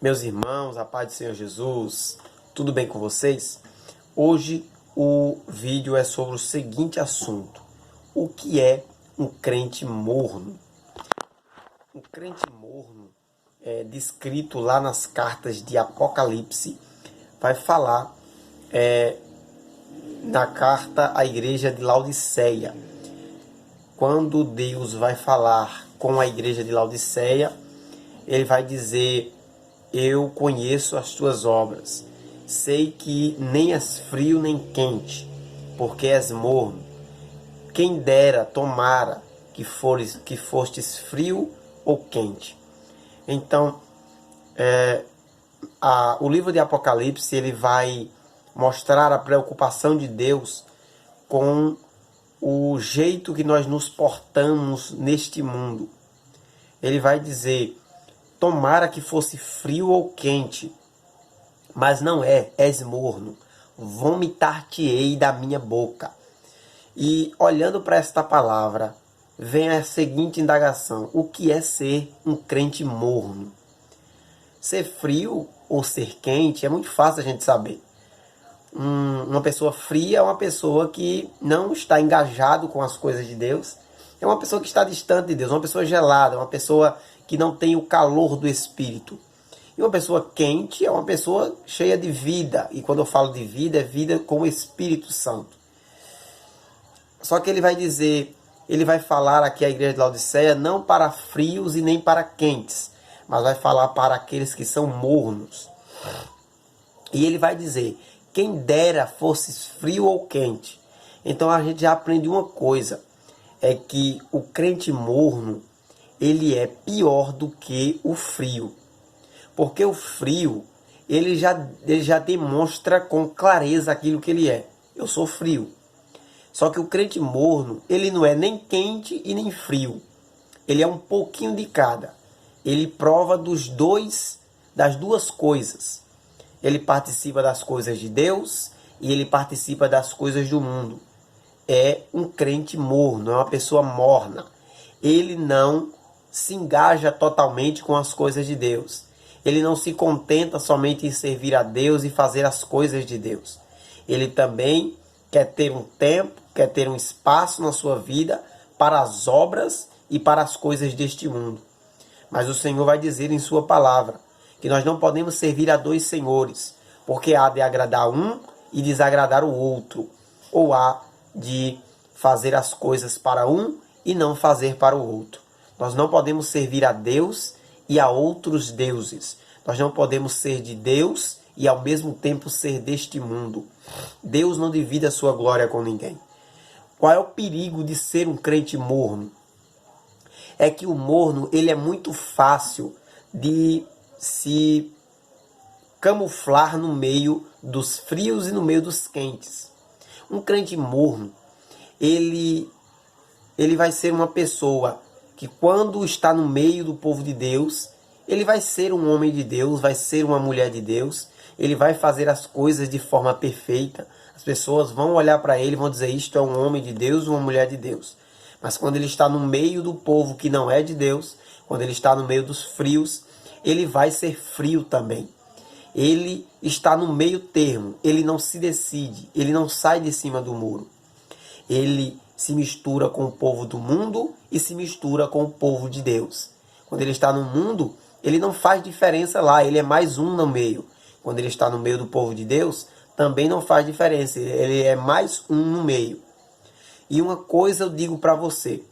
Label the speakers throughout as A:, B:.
A: Meus irmãos, a paz do Senhor Jesus, tudo bem com vocês? Hoje o vídeo é sobre o seguinte assunto: o que é um crente morno? Um crente morno é descrito lá nas cartas de Apocalipse, vai falar na carta à igreja de Laodiceia. Quando Deus vai falar com a igreja de Laodiceia, ele vai dizer: eu conheço as tuas obras, sei que nem és frio nem quente, porque és morno. Quem dera, tomara, que fostes frio ou quente. Então, o livro de Apocalipse ele vai mostrar a preocupação de Deus com o jeito que nós nos portamos neste mundo. Ele vai dizer: tomara que fosse frio ou quente, mas não é, és morno, vomitar-te-ei da minha boca. E olhando para esta palavra, vem a seguinte indagação: o que é ser um crente morno? Ser frio ou ser quente é muito fácil a gente saber. Uma pessoa fria é uma pessoa que não está engajado com as coisas de Deus, é uma pessoa que está distante de Deus, uma pessoa gelada, uma pessoa que não tem o calor do Espírito. E uma pessoa quente é uma pessoa cheia de vida, e quando eu falo de vida, é vida com o Espírito Santo. Só que ele vai dizer, ele vai falar aqui a igreja de Laodiceia não para frios e nem para quentes, mas vai falar para aqueles que são mornos. E ele vai dizer: quem dera fosses frio ou quente. Então a gente já aprende uma coisa, é que o crente morno, ele é pior do que o frio. Porque o frio, ele já demonstra com clareza aquilo que ele é. Eu sou frio. Só que o crente morno, ele não é nem quente e nem frio. Ele é um pouquinho de cada. Ele prova das duas coisas. Ele participa das coisas de Deus e ele participa das coisas do mundo. É um crente morno, é uma pessoa morna. Ele não se engaja totalmente com as coisas de Deus. Ele não se contenta somente em servir a Deus e fazer as coisas de Deus. Ele também quer ter um tempo, quer ter um espaço na sua vida para as obras e para as coisas deste mundo. Mas o Senhor vai dizer em sua palavra que nós não podemos servir a dois senhores, porque há de agradar um e desagradar o outro, ou há de fazer as coisas para um e não fazer para o outro. Nós não podemos servir a Deus e a outros deuses. Nós não podemos ser de Deus e ao mesmo tempo ser deste mundo. Deus não divide a sua glória com ninguém. Qual é o perigo de ser um crente morno? É que o morno, ele é muito fácil de se camuflar no meio dos frios e no meio dos quentes. Um crente morno, ele vai ser uma pessoa que quando está no meio do povo de Deus, ele vai ser um homem de Deus, vai ser uma mulher de Deus, ele vai fazer as coisas de forma perfeita. As pessoas vão olhar para ele e vão dizer: isto é um homem de Deus, uma mulher de Deus. Mas quando ele está no meio do povo que não é de Deus, quando ele está no meio dos frios, ele vai ser frio também. Ele está no meio termo, ele não se decide, ele não sai de cima do muro. Ele se mistura com o povo do mundo e se mistura com o povo de Deus. Quando ele está no mundo, ele não faz diferença lá, ele é mais um no meio. Quando ele está no meio do povo de Deus, também não faz diferença, ele é mais um no meio. E uma coisa eu digo para você: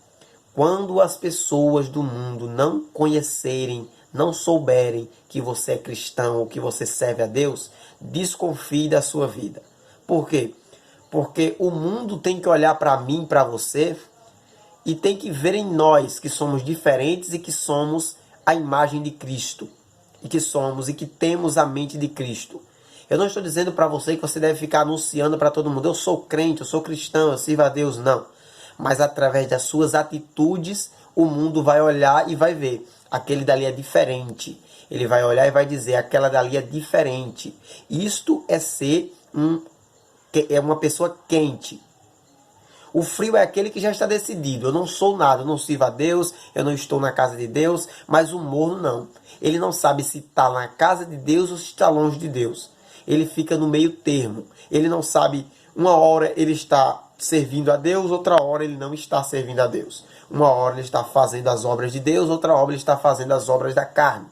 A: quando as pessoas do mundo não conhecerem, não souberem que você é cristão ou que você serve a Deus, desconfie da sua vida. Por quê? Porque o mundo tem que olhar para mim, para você, e tem que ver em nós que somos diferentes e que somos a imagem de Cristo. E que temos a mente de Cristo. Eu não estou dizendo para você que você deve ficar anunciando para todo mundo: eu sou crente, eu sou cristão, eu sirvo a Deus. Não. Mas através das suas atitudes, o mundo vai olhar e vai ver: aquele dali é diferente. Ele vai olhar e vai dizer: aquela dali é diferente. Isto é ser uma pessoa quente. O frio é aquele que já está decidido. Eu não sou nada, eu não sirvo a Deus, eu não estou na casa de Deus. Mas o morno não. Ele não sabe se está na casa de Deus ou se está longe de Deus. Ele fica no meio termo. Ele não sabe, uma hora ele está servindo a Deus, outra hora ele não está servindo a Deus. Uma hora ele está fazendo as obras de Deus, outra hora ele está fazendo as obras da carne.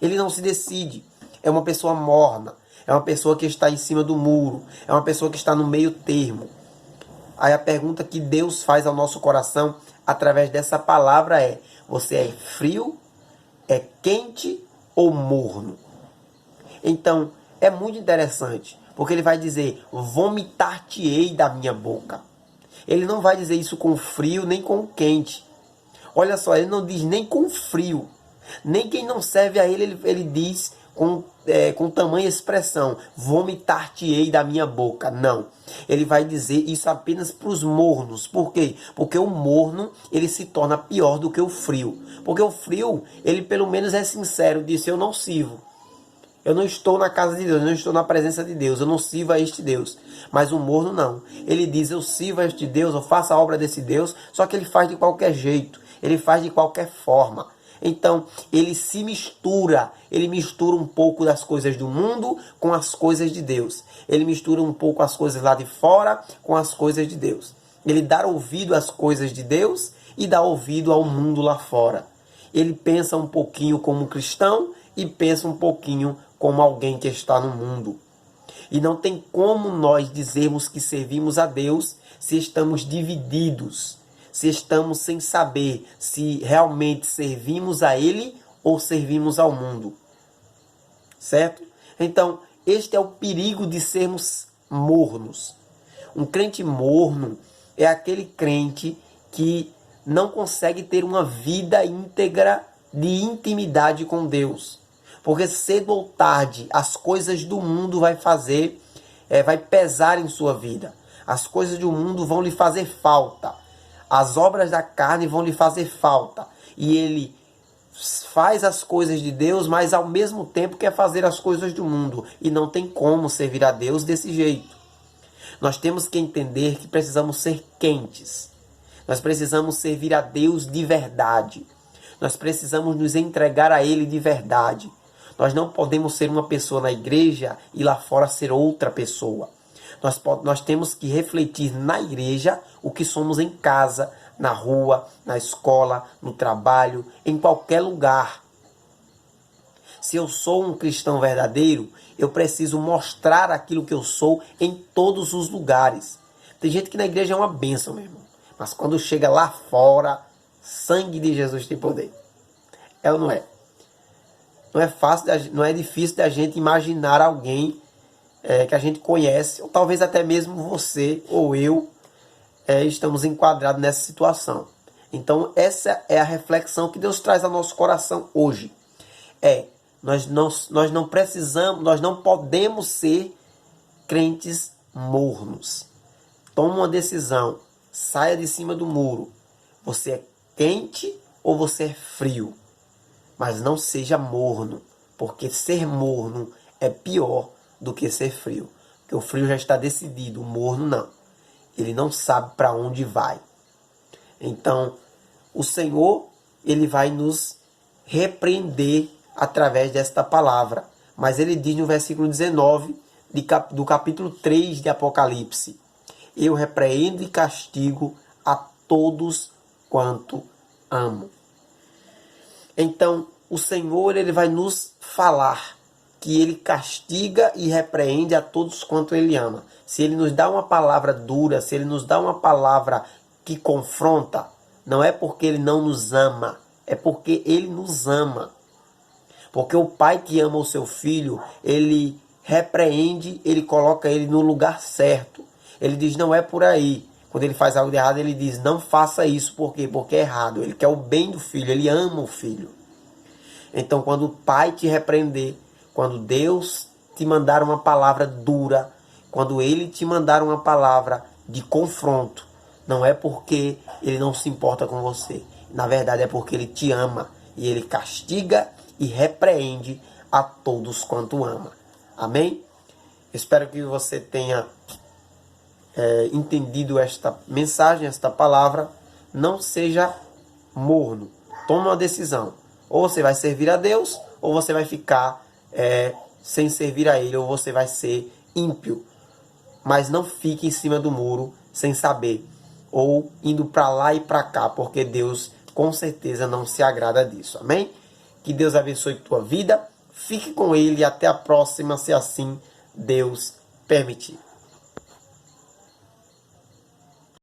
A: Ele não se decide. É uma pessoa morna. É uma pessoa que está em cima do muro. É uma pessoa que está no meio termo. Aí a pergunta que Deus faz ao nosso coração através dessa palavra é: você é frio, é quente ou morno? Então, é muito interessante, porque ele vai dizer: vomitar-te-ei da minha boca. Ele não vai dizer isso com frio nem com quente. Olha só, ele não diz nem com frio. Nem quem não serve a ele diz com tamanha expressão: vomitar-te-ei da minha boca. Não. Ele vai dizer isso apenas para os mornos. Por quê? Porque o morno, ele se torna pior do que o frio. Porque o frio, ele pelo menos é sincero, disse: eu não sirvo. Eu não estou na casa de Deus, eu não estou na presença de Deus, eu não sirvo a este Deus. Mas o morno não. Ele diz: eu sirvo a este Deus, eu faço a obra desse Deus, só que ele faz de qualquer jeito, ele faz de qualquer forma. Então, ele se mistura, ele mistura um pouco das coisas do mundo com as coisas de Deus. Ele mistura um pouco as coisas lá de fora com as coisas de Deus. Ele dá ouvido às coisas de Deus e dá ouvido ao mundo lá fora. Ele pensa um pouquinho como cristão e pensa um pouquinho como alguém que está no mundo. E não tem como nós dizermos que servimos a Deus se estamos divididos, se estamos sem saber se realmente servimos a Ele ou servimos ao mundo. Certo? Então, este é o perigo de sermos mornos. Um crente morno é aquele crente que não consegue ter uma vida íntegra de intimidade com Deus. Porque cedo ou tarde as coisas do mundo vai pesar em sua vida. As coisas do mundo vão lhe fazer falta. As obras da carne vão lhe fazer falta. E ele faz as coisas de Deus, mas ao mesmo tempo quer fazer as coisas do mundo. E não tem como servir a Deus desse jeito. Nós temos que entender que precisamos ser quentes. Nós precisamos servir a Deus de verdade. Nós precisamos nos entregar a Ele de verdade. Nós não podemos ser uma pessoa na igreja e lá fora ser outra pessoa. Nós temos que refletir na igreja o que somos em casa, na rua, na escola, no trabalho, em qualquer lugar. Se eu sou um cristão verdadeiro, eu preciso mostrar aquilo que eu sou em todos os lugares. Tem gente que na igreja é uma bênção, meu irmão. Mas quando chega lá fora, sangue de Jesus tem poder. É ou não é? Não é fácil, não é difícil da gente imaginar alguém que a gente conhece, ou talvez até mesmo você ou eu estamos enquadrados nessa situação. Então essa é a reflexão que Deus traz ao nosso coração hoje. Nós não precisamos, nós não podemos ser crentes mornos. Toma uma decisão, saia de cima do muro. Você é quente ou você é frio? Mas não seja morno, porque ser morno é pior do que ser frio. Porque o frio já está decidido, o morno não. Ele não sabe para onde vai. Então, o Senhor, Ele vai nos repreender através desta palavra. Mas Ele diz no versículo 19 do capítulo 3 de Apocalipse: eu repreendo e castigo a todos quanto amo. Então, o Senhor, Ele vai nos falar que Ele castiga e repreende a todos quanto Ele ama. Se Ele nos dá uma palavra dura, se Ele nos dá uma palavra que confronta, não é porque Ele não nos ama, é porque Ele nos ama. Porque o pai que ama o seu filho, Ele repreende, Ele coloca ele no lugar certo. Ele diz: não é por aí. Quando ele faz algo de errado, Ele diz: não faça isso. Por quê? Porque é errado. Ele quer o bem do filho, Ele ama o filho. Então, quando o pai te repreender, quando Deus te mandar uma palavra dura, quando Ele te mandar uma palavra de confronto, não é porque Ele não se importa com você. Na verdade, é porque Ele te ama. E Ele castiga e repreende a todos quanto ama. Amém? Espero que você tenha entendido esta mensagem, esta palavra, não seja morno. Toma uma decisão. Ou você vai servir a Deus, ou você vai ficar sem servir a Ele, ou você vai ser ímpio. Mas não fique em cima do muro sem saber, ou indo para lá e para cá, porque Deus com certeza não se agrada disso. Amém? Que Deus abençoe tua vida. Fique com Ele e até a próxima, se assim Deus permitir.